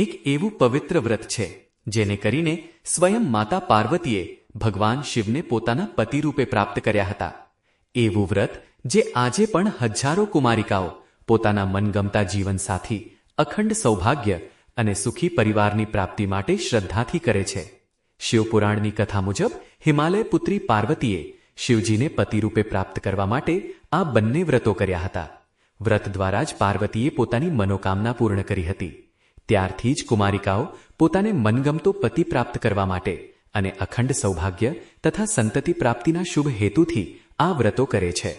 એક એવું પવિત્ર વ્રત છે જેને કરીને સ્વયં માતા પાર્વતીએ ભગવાન શિવને પોતાના પતિરૂપે પ્રાપ્ત કર્યા હતા। એવું વ્રત જે આજે પણ હજારો કુમારિકાઓ પોતાના મનગમતા જીવનસાથી, અખંડ સૌભાગ્ય અને સુખી પરિવારની પ્રાપ્તિ માટે શ્રદ્ધાથી કરે છે। શિવપુરાણની કથા મુજબ હિમાલય પુત્રી પાર્વતીએ શિવજીને પતિરૂપે પ્રાપ્ત કરવા માટે આ બંને વ્રતો કર્યા હતા। વ્રત દ્વારા જ પાર્વતીએ પોતાની મનોકામના પૂર્ણ કરી હતી। ત્યારથી જ કુમારિકાઓ પોતાને મનગમતો પતિ પ્રાપ્ત કરવા માટે અને અખંડ સૌભાગ્ય તથા સંતતિ પ્રાપ્તિના શુભ હેતુથી આ વ્રતો કરે છે।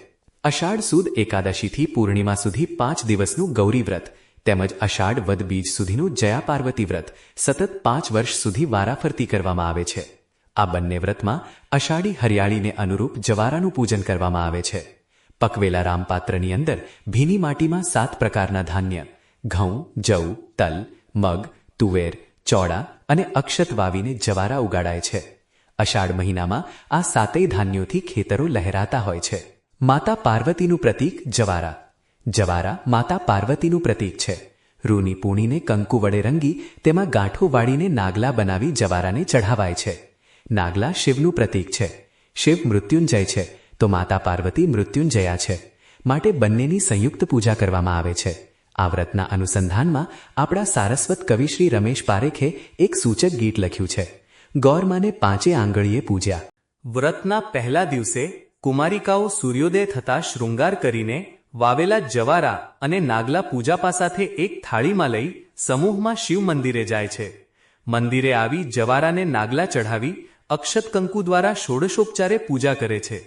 અષાઢ સુદ એકાદશીથી પૂર્ણિમા સુધી 5 દિવસનું ગૌરી વ્રત તેમજ અષાઢ વદ બીજ સુધીનું જયા પાર્વતી વ્રત સતત 5 વર્ષ સુધી વારાફરતી કરવામાં આવે છે। આ બંને વ્રતમાં અષાઢી હરિયાળીને અનુરૂપ જવારાનું પૂજન કરવામાં આવે છે। પકવેલા રામપાત્રની અંદર ભીની માટીમાં 7 પ્રકારના ધાન્ય ઘઉં, જવ, તલ, મગ, તુવેર, ચોળા અને અક્ષત વાવીને જવારા ઉગાડાય છે। અષાઢ મહિનામાં આ 7 ધાન્યોથી ખેતરો લહેરાતા હોય છે। માતા પાર્વતીનું પ્રતીક જવારા। જવારા માતા પાર્વતીનું પ્રતીક છે। રૂની પૂણીને કંકુ વડે રંગી તેમાં ગાંઠો વાળીને નાગલા બનાવી જવારાને ચઢાવાય છે। નાગલા શિવનું પ્રતીક છે। શિવ મૃત્યુંજય છે તો માતા પાર્વતી મૃત્યુંજયા છે, માટે બંનેની સંયુક્ત પૂજા કરવામાં આવે છે। આ વ્રતના અનુસંધાનમાં આપણા સારસ્વત કવિ શ્રી રમેશ પારેખે એક સૂચક ગીત લખ્યું છે। ગૌરમાને 5 આંગળીએ પૂજ્યા। વ્રતના પહેલા દિવસે કુમારિકાઓ સૂર્યોદય થતાં શૃંગાર કરીને વાવેલા જવારા અને નાગલા પૂજાપા સાથે એક થાળીમાં લઈ સમૂહમાં શિવ મંદિરે જાય છે। મંદિરે આવી જવારાને નાગલા ચઢાવી અક્ષત કંકુ દ્વારા ષોડશોપચારે પૂજા કરે છે।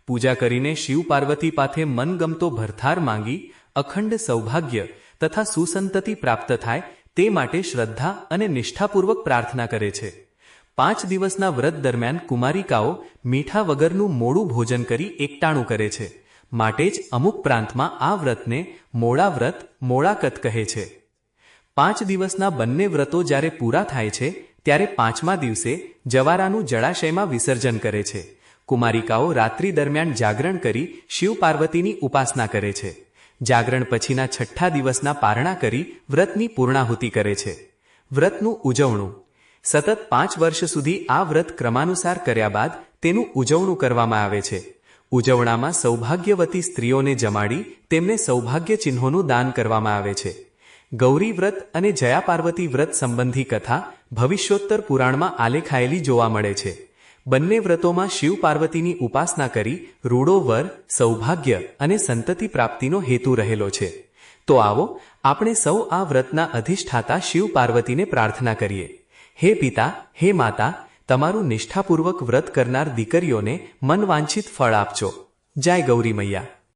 પૂજા કરીને શિવ પાર્વતી પાસે મનગમતો ભરથાર માંગી અખંડ સૌભાગ્ય તથા સુસંતતિ પ્રાપ્ત થાય તે માટે શ્રદ્ધા અને નિષ્ઠાપૂર્વક પ્રાર્થના કરે છે। 5 દિવસના વ્રત દરમિયાન કુમારિકાઓ મીઠા વગરનું મોડું ભોજન કરી એકટાણું કરે છે, માટે જ અમુક પ્રાંતમાં આ વ્રતને મોડા વ્રત, મોડાકત કહે છે। 5 દિવસના બંને વ્રતો જ્યારે પૂરા થાય છે ત્યારે 5મા દિવસે જવારાનું જળાશયમાં વિસર્જન કરે છે। કુમારિકાઓ રાત્રિ દરમિયાન જાગરણ કરી શિવ પાર્વતીની ઉપાસના કરે છે। જાગરણ પછીના 6ઠ્ઠા દિવસના પારણા કરી વ્રતની પૂર્ણાહુતિ કરે છે। વ્રતનું ઉજવણું સતત 5 વર્ષ સુધી આ વ્રત ક્રમાનુસાર કર્યા બાદ તેનું ઉજવણું કરવામાં આવે છે। ઉજવણામાં સૌભાગ્યવતી સ્ત્રીઓને જમાડી તેમને સૌભાગ્ય ચિહ્નોનું દાન કરવામાં આવે છે। ગૌરી વ્રત અને જયા પાર્વતી વ્રત સંબંધી કથા ભવિષ્યોત્તર પુરાણમાં આલેખાયેલી જોવા મળે છે। બંને વ્રતોમાં શિવ પાર્વતીની ઉપાસના કરી રૂડો વર, સૌભાગ્ય અને સંતતિ પ્રાપ્તિનો હેતુ રહેલો છે। તો આવો આપણે સૌ આ વ્રતના અધિષ્ઠાતા શિવ પાર્વતીને પ્રાર્થના કરીએ। હે પિતા, હે માતા, તમારું નિષ્ઠાપૂર્વક વ્રત કરનાર દીકરીઓને મનવાંછિત ફળ આપજો। જય ગૌરી મૈયા।